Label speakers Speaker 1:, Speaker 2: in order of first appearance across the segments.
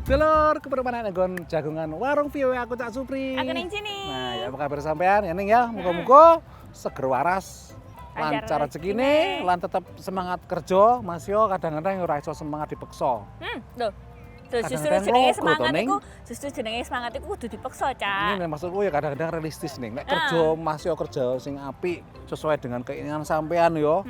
Speaker 1: Dulur, kepermanen nggon jagongan warung Vio aku Cak Supri.
Speaker 2: Aku ning sini.
Speaker 1: Nah, ya apa kabar sampean? Ya ning ya, muga-muga seger waras. Lancar rezekine,
Speaker 2: rezekine.
Speaker 1: lan tetep semangat kerja, Mas yo kadang-kadang ora iso semangat dipeksa.
Speaker 2: Loh. Justru
Speaker 1: Kadang-kadang
Speaker 2: jenenge
Speaker 1: logo
Speaker 2: semangat
Speaker 1: to, Ning.
Speaker 2: iku, justru jenenge semangat iku kudu dipeksa, Cak.
Speaker 1: Ini maksudku ya kadang-kadang realistis nih. Nek kerja Mas yo kerja sing apik sesuai dengan keinginan sampean yo.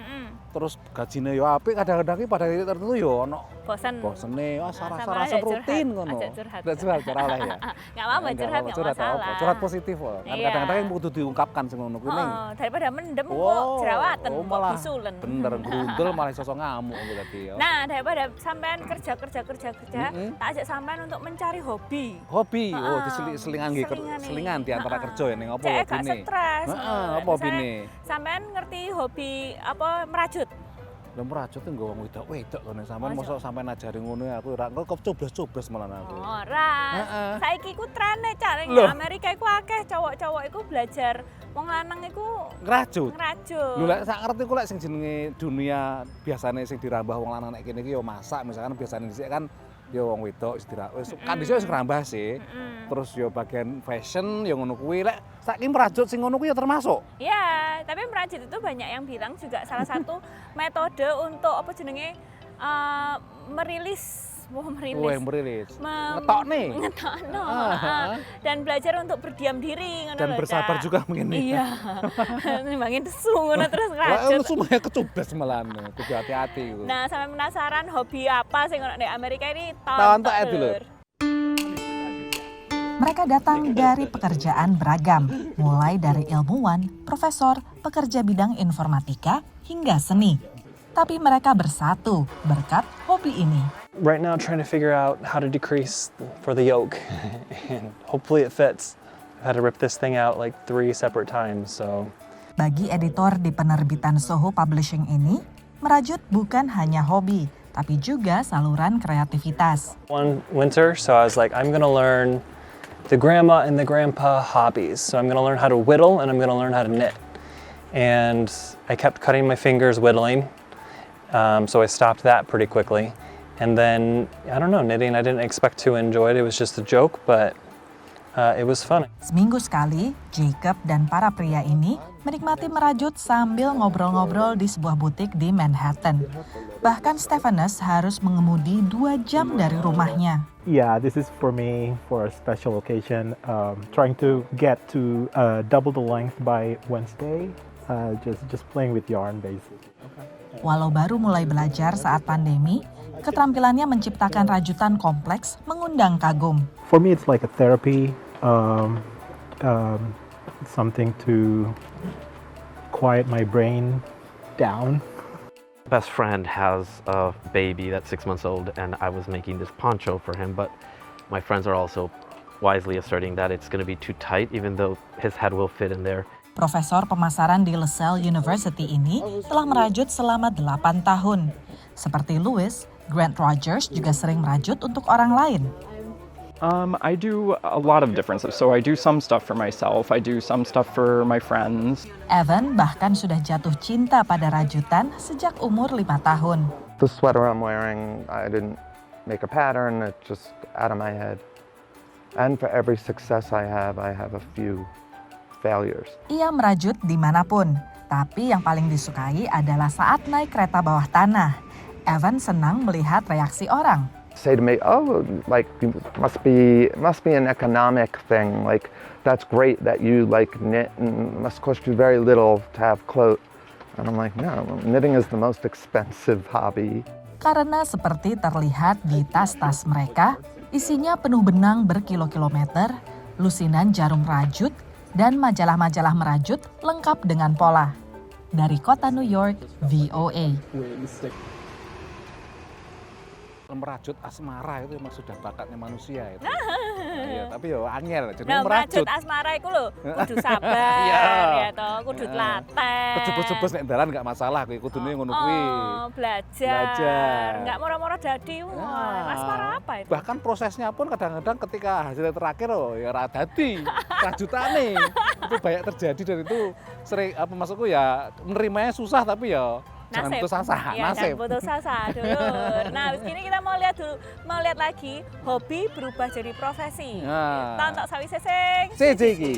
Speaker 1: Terus gajine yo apik, kadang-kadang ki pada titik tertentu yo ono
Speaker 2: Bosen.
Speaker 1: bosene,
Speaker 2: Sama
Speaker 1: rasa-rasa
Speaker 2: ajak
Speaker 1: rutin
Speaker 2: curhat,
Speaker 1: ngono.
Speaker 2: ajak curhat.
Speaker 1: Nggak curhat, oleh ya.
Speaker 2: Enggak apa-apa curhat, enggak masalah.
Speaker 1: Curhat positif kok. Kan
Speaker 2: Iya.
Speaker 1: kadang-kadang yang kudu diungkapkan sing ngono kuwi ning.
Speaker 2: Daripada mendem kok jerawatan kok
Speaker 1: malah
Speaker 2: bisulen.
Speaker 1: bener grundel malah iso ngamuk berarti ya.
Speaker 2: Nah, daripada sampean kerja, tak ajak sampean untuk mencari hobi.
Speaker 1: Hobi,
Speaker 2: Heeh.
Speaker 1: diselingan nggih selingan di antara kerja ya ning apa
Speaker 2: Cek gak
Speaker 1: hobine?
Speaker 2: stres.
Speaker 1: Heeh, apa
Speaker 2: Misalnya,
Speaker 1: hobine?
Speaker 2: Sampean ngerti hobi apa merajut?
Speaker 1: Lah merajut nggo wong wedok-wedok kok nek sampean
Speaker 2: Masa?
Speaker 1: mosok sampean ajari ngono ya aku ora engko coblos-coblos malah aku.
Speaker 2: Ora.
Speaker 1: Heeh.
Speaker 2: Saiki ku trene Cak ning
Speaker 1: Loh.
Speaker 2: Amerika iku akeh cowok-cowok iku belajar wong lanang iku
Speaker 1: Ngrajut.
Speaker 2: ngerajut.
Speaker 1: Lho lek sak ngerti ku lek sing jenenge dunia biasane sing dirambah wong lanang nek kene iki ya masak misalkan biasane dhisik kan ya wong wedok wis kan dhisik wis ngrambah sih. Terus ya bagian fashion ya ngono kuwi lek saiki merajut sing ngono kuwi ya termasuk.
Speaker 2: Ya, tapi merajut itu banyak yang bilang juga salah satu metode untuk apa jenenge merilis.
Speaker 1: Oh, yang merilis. Ngetokne.
Speaker 2: Ngetokno.
Speaker 1: Ah.
Speaker 2: Dan belajar untuk berdiam diri ngono
Speaker 1: Dan
Speaker 2: lho,
Speaker 1: bersabar
Speaker 2: Cak.
Speaker 1: juga mungkin.
Speaker 2: Iya. Nimbangin nesu ngono terus
Speaker 1: Wah,
Speaker 2: ngerajut.
Speaker 1: semuanya kecoblos malahan. Kudu hati-hati iku.
Speaker 2: Nah, sampe penasaran hobi apa sing ono di Amerika ini?
Speaker 1: Tonton aja dulu.
Speaker 3: Mereka datang dari pekerjaan beragam, mulai dari ilmuwan, profesor, pekerja bidang informatika, hingga seni. Tapi mereka bersatu berkat hobi ini.
Speaker 4: Right now trying to figure out how to decrease for the yoke and hopefully it fits. I've had to rip this thing out like 3 separate times, so.
Speaker 3: Bagi editor di penerbitan Soho Publishing ini, merajut bukan hanya hobi, tapi juga saluran kreativitas.
Speaker 4: One winter, so I was like, I'm gonna learn the grandma and the grandpa hobbies. So I'm gonna learn how to whittle and I'm gonna learn how to knit. And I kept cutting my fingers whittling, so I stopped that pretty quickly. And then, I don't know, knitting I didn't expect to enjoy it. It was just a joke, but it was fun.
Speaker 3: Seminggu sekali, Jacob dan para pria ini menikmati merajut sambil ngobrol-ngobrol di sebuah butik di Manhattan. Bahkan Stephanus harus mengemudi 2 jam dari rumahnya.
Speaker 5: Yeah, this is for me for a special occasion. Trying to get to double the length by Wednesday. Just playing with yarn basically.
Speaker 3: Walau baru mulai belajar saat pandemi, keterampilannya menciptakan rajutan kompleks mengundang kagum.
Speaker 5: For me, it's like a therapy. Something to quiet my brain down.
Speaker 6: Best friend has a baby that's 6 months old, and I was making this poncho for him, but my friends are also wisely asserting that it's going to be too tight, even though his head will fit in there.
Speaker 3: Profesor pemasaran di LaSalle University ini telah merajut selama 8 tahun. Seperti Louis, Grant Rogers juga sering merajut untuk orang lain.
Speaker 7: I do a lot of different stuff. So I do some stuff for myself. I do some stuff for my friends.
Speaker 3: Evan bahkan sudah jatuh cinta pada rajutan sejak umur 5 tahun.
Speaker 8: The sweater I'm wearing, I didn't make a pattern, it's just out of my head. And for every success I have a few failures.
Speaker 3: Ia merajut dimanapun, tapi yang paling disukai adalah saat naik kereta bawah tanah. Evan senang melihat reaksi orang.
Speaker 8: Say to me, oh, like must be an economic thing. Like that's great that you like knit and must cost you very little to have clothes. And I'm like, no, knitting is the most expensive hobby.
Speaker 3: Karena seperti terlihat di tas-tas mereka, isinya penuh benang berkilo-kilometer, lusinan jarum rajut, dan majalah-majalah merajut lengkap dengan pola. Dari kota New York, VOA.
Speaker 1: Merajut asmara itu memang sudah bakatnya manusia itu. Iya, tapi ya angel jadi
Speaker 2: Nah,
Speaker 1: merajut.
Speaker 2: merajut asmara iku lho, kudu sabar
Speaker 1: Iya.
Speaker 2: ya toh, kudu telaten.
Speaker 1: Kejebus-jebus nek dalan gak masalah kuwi kudune ngono kuwi.
Speaker 2: Belajar. Enggak moro-moro dadi. Wah, asmara apa itu?
Speaker 1: Bahkan prosesnya pun kadang-kadang ketika hasilnya terakhir ya ora dadi rajutane. Itu banyak terjadi dan itu sering apa maksudku ya menerimanya susah tapi ya Jangan
Speaker 2: nasib.
Speaker 1: putus asa,
Speaker 2: Ya,
Speaker 1: nasib.
Speaker 2: jangan putus asa dulu. Nah, habis ini kita mau lihat lagi hobi berubah jadi profesi.
Speaker 1: Nah.
Speaker 2: Tontok sawi seseng.
Speaker 1: Siji iki.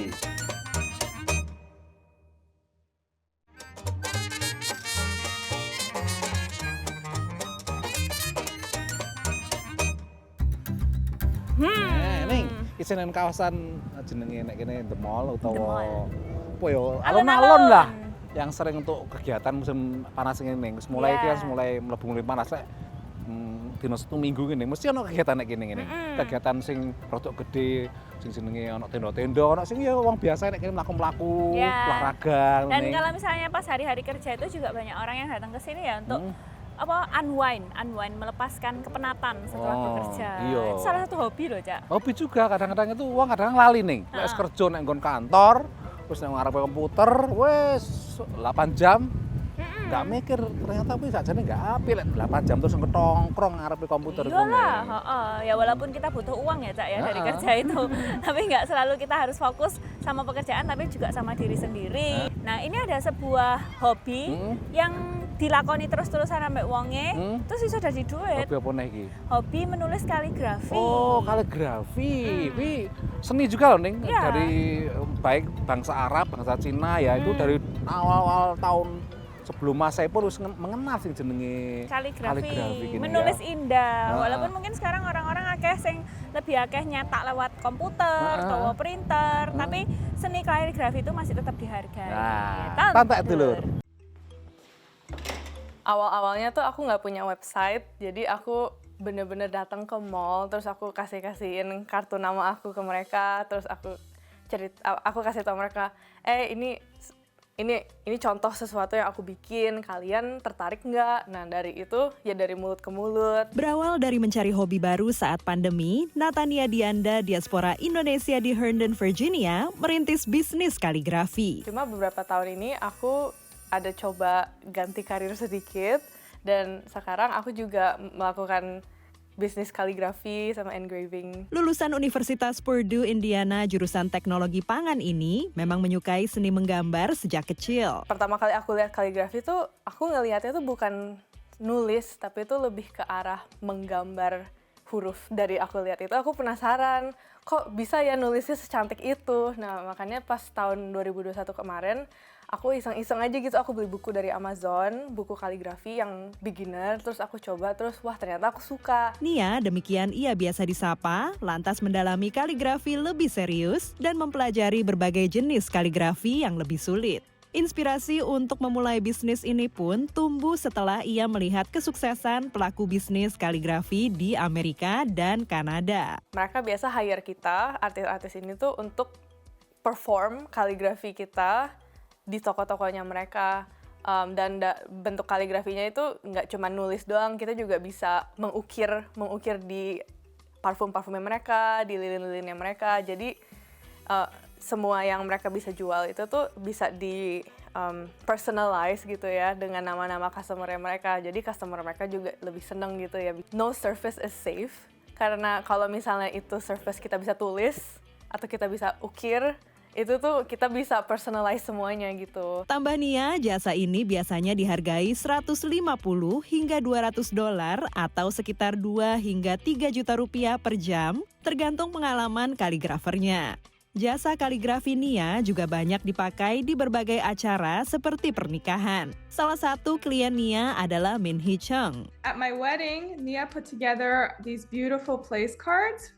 Speaker 1: Ning isinan kawasan jenenge nek kene The Mall
Speaker 2: The Mall.
Speaker 1: utawa apa ya
Speaker 2: Alun-alun.
Speaker 1: alun-alun lah yang sering untuk kegiatan musim panas ini wis mulai iki
Speaker 2: Iya.
Speaker 1: kan mulai mlebu musim panas lek dino Sabtu Minggu ngene mesti ana kegiatan nek kene ngene. Kegiatan sing rodok gede sing jenenge ana tenda-tenda, ana sing ya wong biasa nek kene mlaku-mlaku,
Speaker 2: Iya.
Speaker 1: olahraga
Speaker 2: Dan
Speaker 1: ngene.
Speaker 2: kalau misalnya pas hari-hari kerja itu juga banyak orang yang datang ke sini ya untuk unwind, melepaskan kepenatan setelah
Speaker 1: Oh,
Speaker 2: bekerja.
Speaker 1: iya.
Speaker 2: Itu salah satu hobi loh, Cak.
Speaker 1: Hobi juga kadang-kadang itu wong kadang lali ning. Nek wis kerja nek nggon kantor, terus nek ngarep komputer, wis 8 jam nggak mikir ternyata wis sakjane nggak apik lek 8 jam terus ngetongkrong ngarepe komputer itu.
Speaker 2: Iyalah, ya walaupun kita butuh uang ya Cak ya dari kerja itu, tapi nggak selalu kita harus fokus sama pekerjaan tapi juga sama diri sendiri. Nah ini ada sebuah hobi yang dilakoni terus-terusan sampai wonge, terus iso dadi duit.
Speaker 1: Hobi apa nih iki?
Speaker 2: Hobi menulis kaligrafi.
Speaker 1: Oh, kaligrafi. Kuwi seni juga loh Ning,
Speaker 2: Iya.
Speaker 1: dari baik bangsa Arab, bangsa Cina ya itu dari awal-awal tahun sebelum Masehi pun harus mengenal sing jenenge
Speaker 2: Kaligrafi,
Speaker 1: gini
Speaker 2: menulis
Speaker 1: ya.
Speaker 2: indah.
Speaker 1: Nah.
Speaker 2: Walaupun mungkin sekarang orang-orang akeh sing lebih akeh nyetak lewat komputer, atau printer, tapi seni kaligrafi itu masih tetap dihargai.
Speaker 1: Nah, tantek dulur.
Speaker 9: Awal-awalnya tuh aku nggak punya website, jadi aku bener-bener datang ke mall, terus aku kasihin kartu nama aku ke mereka, terus aku kasih tau mereka, ini contoh sesuatu yang aku bikin, kalian tertarik nggak? Nah dari itu ya dari mulut ke mulut.
Speaker 10: Berawal dari mencari hobi baru saat pandemi, Natania Dianda, diaspora Indonesia di Herndon, Virginia, merintis bisnis kaligrafi.
Speaker 9: Cuma beberapa tahun ini aku ada coba ganti karir sedikit, dan sekarang aku juga melakukan bisnis kaligrafi sama engraving.
Speaker 10: Lulusan Universitas Purdue, Indiana, jurusan teknologi pangan ini memang menyukai seni menggambar sejak kecil.
Speaker 9: Pertama kali aku lihat kaligrafi tuh, aku ngelihatnya tuh bukan nulis, tapi itu lebih ke arah menggambar huruf. Dari aku lihat itu, aku penasaran, kok bisa ya nulisnya secantik itu? Nah, makanya pas tahun 2021 kemarin, aku iseng-iseng aja gitu, aku beli buku dari Amazon, buku kaligrafi yang beginner, terus aku coba, terus wah ternyata aku suka.
Speaker 10: Nia, demikian ia biasa disapa, lantas mendalami kaligrafi lebih serius dan mempelajari berbagai jenis kaligrafi yang lebih sulit. Inspirasi untuk memulai bisnis ini pun tumbuh setelah ia melihat kesuksesan pelaku bisnis kaligrafi di Amerika dan Kanada.
Speaker 9: Mereka biasa hire kita, artis-artis ini tuh untuk perform kaligrafi kita di toko-tokonya mereka. Dan bentuk kaligrafinya itu nggak cuma nulis doang, kita juga bisa mengukir di parfum-parfumnya mereka, di lilin-lilinnya mereka. Jadi semua yang mereka bisa jual itu tuh bisa di personalize gitu ya dengan nama-nama customer mereka. Jadi customer mereka juga lebih seneng gitu ya. No surface is safe, karena kalau misalnya itu surface kita bisa tulis atau kita bisa ukir, itu tuh kita bisa personalize semuanya gitu.
Speaker 10: Tambah Nia, jasa ini biasanya dihargai $150 hingga $200 atau sekitar 2 hingga 3 juta rupiah per jam, tergantung pengalaman kaligrafernya. Jasa kaligrafi Nia juga banyak dipakai di berbagai acara seperti pernikahan. Salah satu klien Nia adalah Min Hee Chung.
Speaker 11: At my wedding, Nia put together these beautiful place cards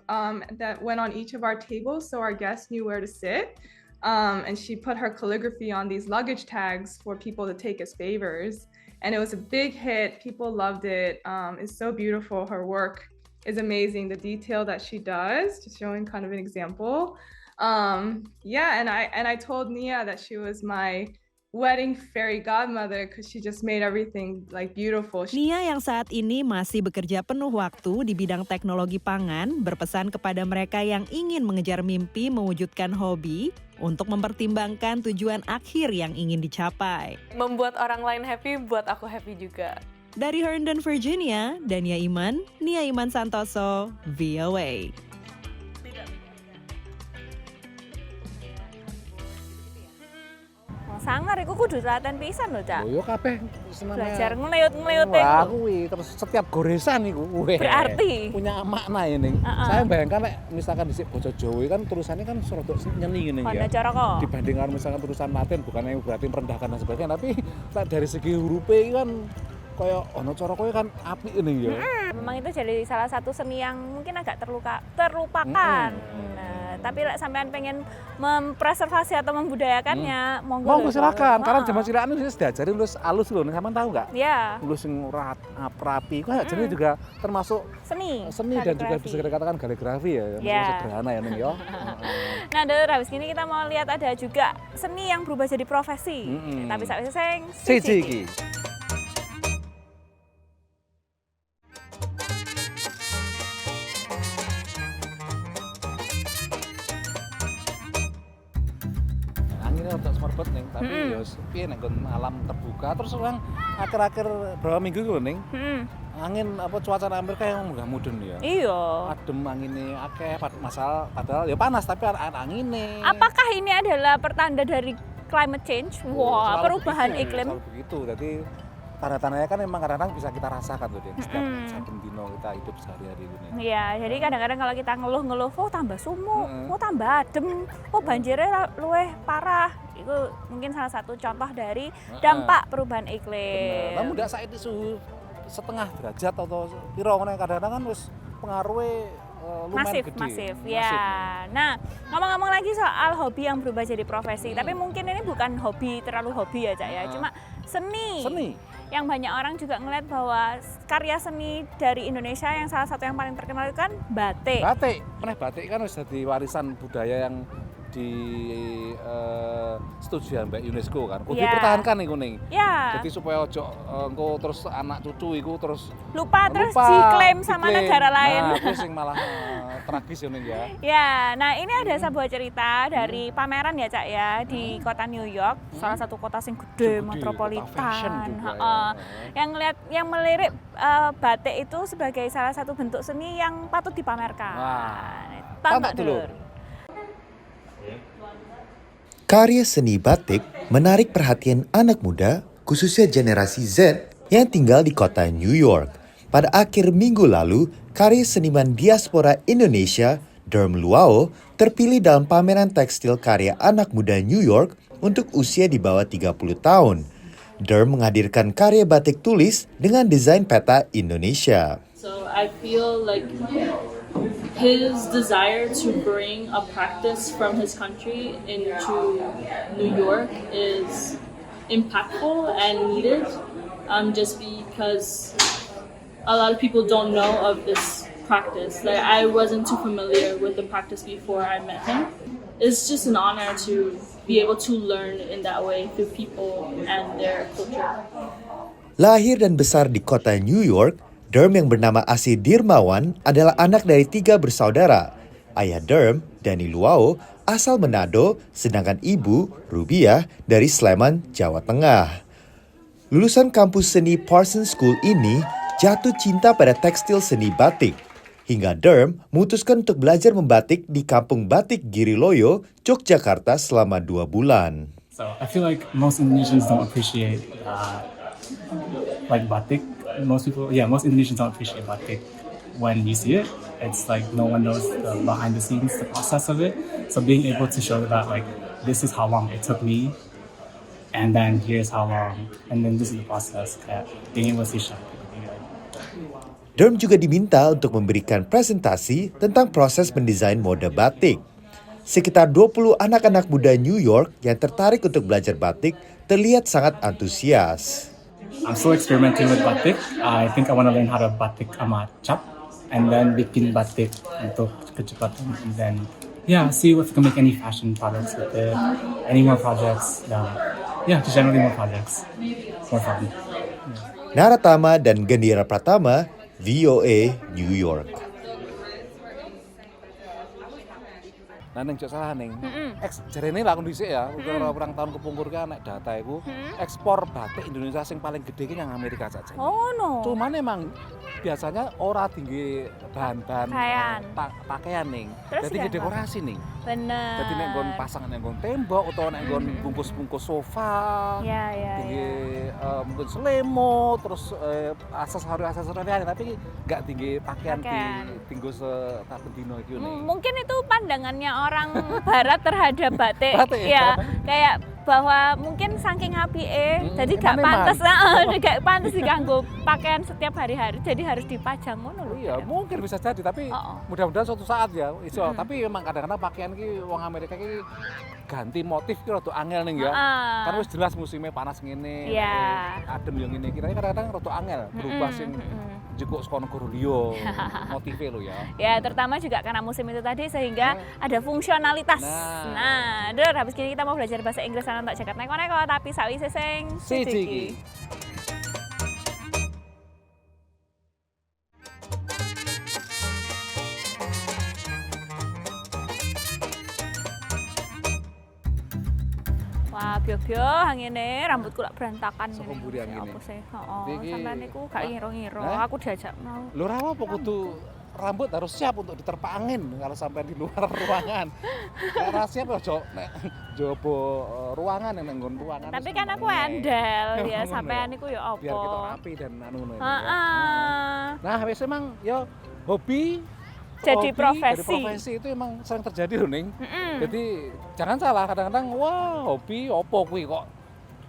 Speaker 11: that went on each of our tables so our guests knew where to sit. And she put her calligraphy on these luggage tags for people to take as favors. And it was a big hit. People loved it. It's so beautiful. Her work is amazing. The detail that she does, just showing kind of an example. And I told Nia that she was my wedding fairy godmother because she just made everything like beautiful.
Speaker 10: Nia yang saat ini masih bekerja penuh waktu di bidang teknologi pangan berpesan kepada mereka yang ingin mengejar mimpi mewujudkan hobi untuk mempertimbangkan tujuan akhir yang ingin dicapai.
Speaker 9: Membuat orang lain happy, buat aku happy juga.
Speaker 10: Dari Herndon, Virginia, Dania Iman, Nia Iman Santoso, VOA.
Speaker 2: sangar iku kudu telaten pisan lho, Cak.
Speaker 1: Oh yo kabeh
Speaker 2: Belajar ngeliut-ngeliut
Speaker 1: wah kuwi terus setiap goresan iku
Speaker 2: berarti
Speaker 1: punya makna ini. Saya bayangkan nek misalkan dhisik basa Jawa kan tulisannya kan rada nyeni ngene ya.
Speaker 2: Cara kok.
Speaker 1: Dibanding karo misalkan tulisan Latin bukannya berarti merendahkan dan sebagainya tapi dari segi hurufnya kan kaya ono cara kowe kan apik ini ya.
Speaker 2: Memang itu jadi salah satu seni yang mungkin agak terlupakan. Nah, tapi lek sampean pengen mempreservasi atau membudayakannya, monggo
Speaker 1: silakan. Karena zaman cilik anu wis diajari nulis alus lho, sampean tahu enggak?
Speaker 2: Iya.
Speaker 1: Nulis sing rapi. Kok jadi juga termasuk
Speaker 2: seni
Speaker 1: dan juga bisa dikatakan kaligrafi ya. Sederhana ya ning ya.
Speaker 2: Nah, dari habis ini kita mau lihat ada juga seni yang berubah jadi profesi. Tapi sakwise sing
Speaker 1: siji iki. Untuk semerbet ning tapi ya piye nek alam terbuka terus orang akhir-akhir berapa minggu lho ning angin apa cuaca Amerika yang munggah mudun ya
Speaker 2: iya
Speaker 1: adem angine akeh padahal ya panas tapi angine
Speaker 2: apakah ini adalah pertanda dari climate change perubahan iklim
Speaker 1: begitu jadi tanda-tandanya kan memang kadang-kadang bisa kita rasakan tuh setiap saben dino kita hidup sehari-hari ini.
Speaker 2: Iya, jadi kadang-kadang kalau kita ngeluh-ngeluh, tambah sumuk, tambah adem, banjirnya luweh parah. Itu mungkin salah satu contoh dari dampak perubahan iklim.
Speaker 1: Bener. Namun ndak saiki suhu setengah derajat atau piro ngene kadang-kadang kan wis pengaruhnya lumayan gede.
Speaker 2: Masif. Ya. Nah, ngomong-ngomong lagi soal hobi yang berubah jadi profesi, tapi mungkin ini bukan terlalu hobi ya, Cak ya. Cuma seni. Yang banyak orang juga ngeliat bahwa karya seni dari Indonesia yang salah satu yang paling terkenal itu kan batik.
Speaker 1: Batik kan sudah jadi warisan budaya yang setujui Mbak UNESCO kan. Kudu dipertahankan iku ning. Jadi supaya ojo engko terus anak cucu iku terus
Speaker 2: lupa diklaim sama negara lain.
Speaker 1: Nah, itu sing malah tragis ya ning ya.
Speaker 2: Ya, nah ini ada sebuah cerita dari pameran ya, Cak ya, di kota New York, salah satu kota sing gede metropolitan. Yang melirik batik itu sebagai salah satu bentuk seni yang patut dipamerkan. Tonton dulu.
Speaker 12: Karya seni batik menarik perhatian anak muda, khususnya generasi Z yang tinggal di kota New York. Pada akhir minggu lalu, karya seniman diaspora Indonesia, Derm Luao, terpilih dalam pameran tekstil karya anak muda New York untuk usia di bawah 30 tahun. Derm menghadirkan karya batik tulis dengan desain peta Indonesia.
Speaker 13: So I feel like his desire to bring a practice from his country into New York is impactful and needed, just because a lot of people don't know of this practice. Like, I wasn't too familiar with the practice before I met him. It's just an honor to be able to learn in that way through people and their culture.
Speaker 12: Lahir dan besar di kota New York, Derm yang bernama Asi Dirmawan adalah anak dari 3 bersaudara. Ayah Derm, Dani Luao, asal Manado, sedangkan ibu, Rubiah, dari Sleman, Jawa Tengah. Lulusan kampus seni Parsons School ini jatuh cinta pada tekstil seni batik. Hingga Derm memutuskan untuk belajar membatik di Kampung Batik Giriloyo, Yogyakarta selama 2 bulan.
Speaker 14: So I feel like most Indonesians don't appreciate like batik. Most Indonesians don't appreciate batik. When you see it, it's like no one knows the behind the scenes, the process of it. So being able to show that like this is how long it took me, and then here's how long, and then this is the process. Being able to show.
Speaker 12: Derm juga diminta untuk memberikan presentasi tentang proses mendesain mode batik. Sekitar 20 anak-anak muda New York yang tertarik untuk belajar batik terlihat sangat antusias.
Speaker 14: I'm still experimenting with batik. I think I want to learn how to batik sama cap, and then bikin batik untuk kecepatan, and then see if we can make any fashion products with it, any more projects. Just generally more projects, more fun.
Speaker 12: Naratama dan Gendira Pratama, VOA New York.
Speaker 1: Nah ning jok salah ning. Jarene lah kondisi ya, orang tahun kepungkur kan nek data iku ekspor batik Indonesia sing paling gede ki nang Amerika saja.
Speaker 2: Oh no.
Speaker 1: Cuman emang biasanya ora tinggi bahan-bahan pakaian ning. Dadi tinggi dekorasi ning.
Speaker 2: Bener.
Speaker 1: Dadi nek nggon pasangan nek nggon tembok utawa nek nggon bungkus-bungkus sofa.
Speaker 2: Iya.
Speaker 1: Tinggi mungkin selimut terus aksesoris tapi enggak tinggi pakaian tinggo setapen dino iki ning.
Speaker 2: Mungkin itu pandangannya orang barat terhadap batik. Ya, kayak bahwa mungkin saking apike jadi gak pantes gak pantes diganggu pakaian setiap hari-hari jadi harus dipajang ngono lho.
Speaker 1: Iya, mungkin bisa jadi tapi mudah-mudahan suatu saat ya iso. Tapi memang kadang-kadang pakaian ki wong Amerika ki ganti motif ki rada angel ning ya. Kan wis jelas musimnya panas ngene. Adem yang ngene. Kita kadang-kadang rada angel berubah sing jekuk saka negara liya motive lho ya.
Speaker 2: Ya, terutama juga karena musim itu tadi sehingga ada fungsionalitas. Nah, Dur, habis ini kita mau belajar bahasa Inggris sana untuk jaket neko-neko tapi sawise sing siji. Wah, bio-bio hangine rambutku lak berantakan ngene. Apa sih? Sampeyan niku gak ngira-ngira aku diajak mau.
Speaker 1: Lho ora apa kudu rambut harus siap untuk diterpa angin kalau sampai di luar ruangan. Ora siap ojo nek jobo ruangan ning nggon ruangan.
Speaker 2: Tapi kan aku endel ya sampean niku ya apa.
Speaker 1: Biar kita rapi dan anu ngono. Nah, wis emang ya hobi
Speaker 2: jadi profesi
Speaker 1: itu emang sering terjadi loh Ning. Jadi jangan salah kadang-kadang wah hobi opo kuwi kok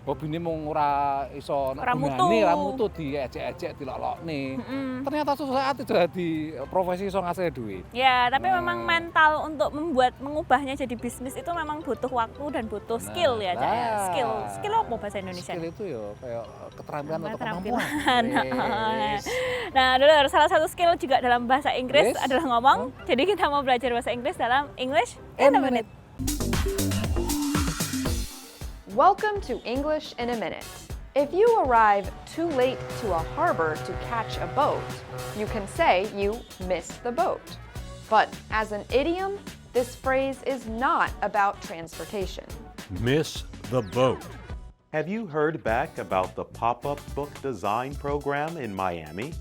Speaker 1: hobi ini mau ora iso ramutu diejek-ejek dilolokne. Ternyata suatu saat itu jadi profesi iso ngasih duit.
Speaker 2: Ya, tapi memang mental untuk mengubahnya jadi bisnis itu memang butuh waktu dan butuh skill ya, Cak ya. Skill apa bahasa Indonesia?
Speaker 1: Skill itu ya kayak keterampilan atau kemampuan.
Speaker 2: Nah, dulu salah satu skill juga dalam bahasa Inggris adalah ngomong. Jadi kita mau belajar bahasa Inggris dalam English in a Minute.
Speaker 15: Welcome to English in a Minute. If you arrive too late to a harbor to catch a boat, you can say you missed the boat. But as an idiom, this phrase is not about transportation.
Speaker 16: Miss the boat. Have you heard back about the pop-up book design program in Miami?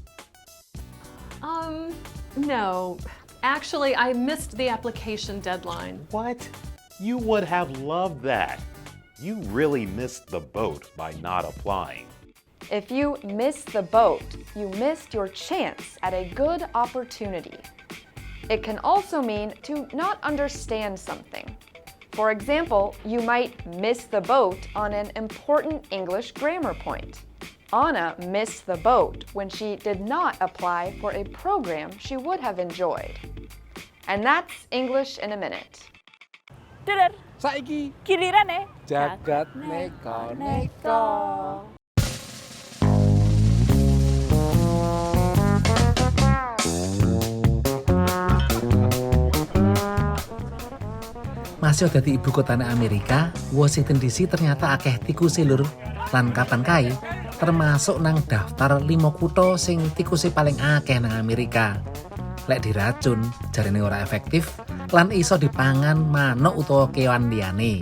Speaker 17: No. Actually, I missed the application deadline.
Speaker 16: What? You would have loved that. You really missed the boat by not applying.
Speaker 15: If you missed the boat, you missed your chance at a good opportunity. It can also mean to not understand something. For example, you might miss the boat on an important English grammar point. Anna missed the boat when she did not apply for a program she would have enjoyed. And that's English in a Minute.
Speaker 2: Dulur,
Speaker 1: saiki
Speaker 2: gilirane
Speaker 1: jagat neko-neko.
Speaker 18: Masih dadi ibu kotane Amerika, Washington DC ternyata akeh tikuse lur. Lan kapan kae termasuk nang daftar 5 kutha sing tikuse paling akeh nang Amerika. Lek diracun, jarene ora efektif lan iso dipangan manuk utawa kewan liyane.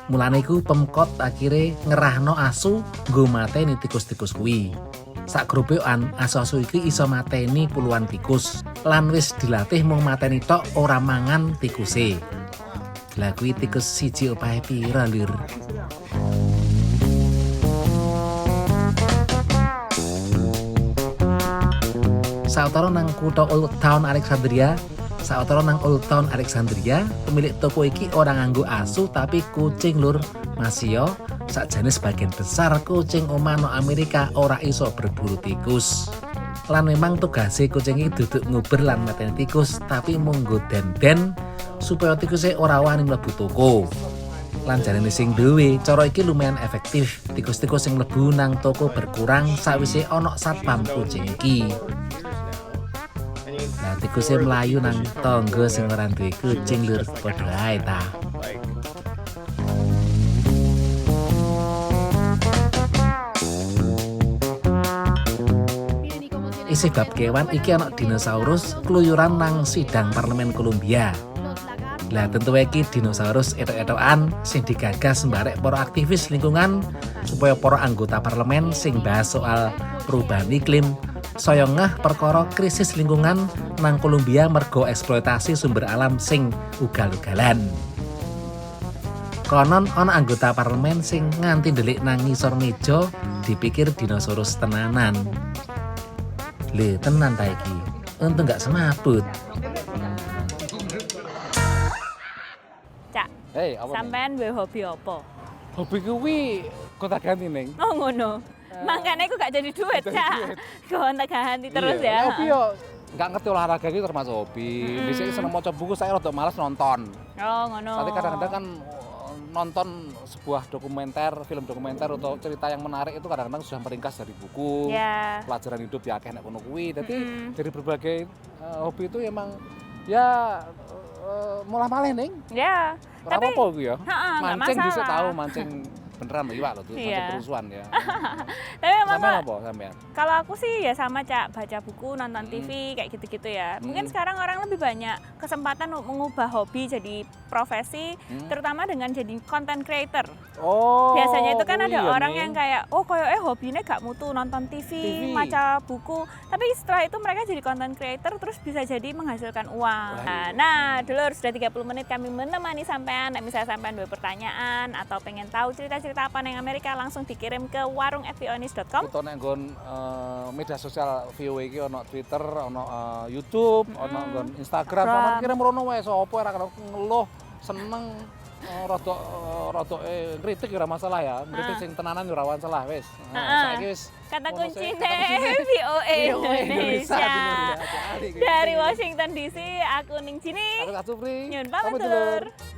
Speaker 18: Mulane iku Pemkot akhire ngerahno asu nggo mateni tikus-tikus kuwi. Sak grupean asu-asu iki iso mateni puluhan tikus lan wis dilatih mung mateni tok ora mangan tikuse. Lah kuwi tikus siji opahe pira lur? Sautara nang kutha Old Town Alexandria, pemilik toko iki ora nganggo asu tapi kucing lur. Masih yo, sakjane sebagian besar kucing omah no Amerika ora iso berburu tikus. Lan memang tugase kucing iki duduk nguber lan mateni tikus, tapi mung nggo den-den supaya tikuse ora wani mlebu toko. Lan jarene sing duwe cara iki lumayan efektif. Tikus-tikus sing mlebu nang toko berkurang sawise ana satpam kucing iki. Nah, tikusnya melayu nang tonggo sing ora duwe kucing lur, padha ae ta. Isih bab kewan iki ana dinosaurus kluyuran nang sidang parlemen Kolombia. Lah tentu iki dinosaurus etok-etokan sing digagas mbarek para aktivis lingkungan supaya para anggota parlemen sing bahas soal perubahan iklim saya ngeh perkara krisis lingkungan nang Kolombia mergo eksploitasi sumber alam sing ugal-ugalan. Konon ana anggota parlemen sing nganti ndelik nang ngisor meja dipikir dinosaurus tenanan. Le tenan ta iki? Untung gak semaput.
Speaker 2: Cak,
Speaker 1: Hei, apa nih?
Speaker 2: sampean duwe hobi apa?
Speaker 1: Hobi kuwi gonta ganti ning.
Speaker 2: Oh ngono. Makanya aku gak jadi duit, Cak. Gonta ganti terus ya.
Speaker 1: Hobi yo nggak ngerti olahraga itu termasuk hobi. Biasanya seneng maca buku, saya rada malas nonton.
Speaker 2: Oh ngono.
Speaker 1: Tapi kadang-kadang kan nonton sebuah dokumenter, film dokumenter atau cerita yang menarik itu kadang-kadang sudah meringkas dari buku.
Speaker 2: Yeah.
Speaker 1: Pelajaran hidup ya kayak kono kuwi. Jadi dari berbagai hobi itu emang ya mulai malih ning.
Speaker 2: Ya.
Speaker 1: Ora
Speaker 2: Tapi
Speaker 1: apa-apa kuwi ya.
Speaker 2: Heeh, nggak
Speaker 1: Mancing bisa
Speaker 2: masalah.
Speaker 1: tahu mancing beneran loh, iwak loh tuh, mancing
Speaker 2: Iya.
Speaker 1: kerusuhan ya.
Speaker 2: Tapi memang
Speaker 1: Sampean apa sampean?
Speaker 2: kalau aku sih ya sama, Cak, baca buku, nonton TV kayak gitu-gitu ya. Mungkin sekarang orang lebih banyak kesempatan untuk mengubah hobi jadi profesi, terutama dengan jadi content creator.
Speaker 1: Oh.
Speaker 2: Biasanya itu kan
Speaker 1: kuwi
Speaker 2: ada
Speaker 1: ya,
Speaker 2: orang
Speaker 1: Ning.
Speaker 2: yang kayak, oh koyoke hobinya gak mutu nonton TV, maca buku. Tapi setelah itu mereka jadi content creator terus bisa jadi menghasilkan uang. Nah, dulu sudah 30 menit kami menemani sampean. Nah, misalnya sampean ada pertanyaan atau pengen tahu cerita-cerita apa yang Amerika, langsung dikirim ke warung@vionis.com.
Speaker 1: Atau nek nggon media sosial VOA iki ono Twitter, ono YouTube, ono nggon Instagram, sampeyan kirim rono wae sapa ora kena ngeluh, seneng rada kritik ora masalah ya. Kritik sing tenanan ora masalah wis. Saiki wis
Speaker 2: Kata
Speaker 1: ngono sih,
Speaker 2: kuncinya
Speaker 1: kata kuncinya
Speaker 2: VOA Indonesia.
Speaker 1: Indonesia.
Speaker 2: Dari Washington DC, aku Ning Cini.
Speaker 1: Aku Kak Supri.
Speaker 2: Nyun
Speaker 1: Pamit
Speaker 2: pamit
Speaker 1: dulur.
Speaker 2: dulur.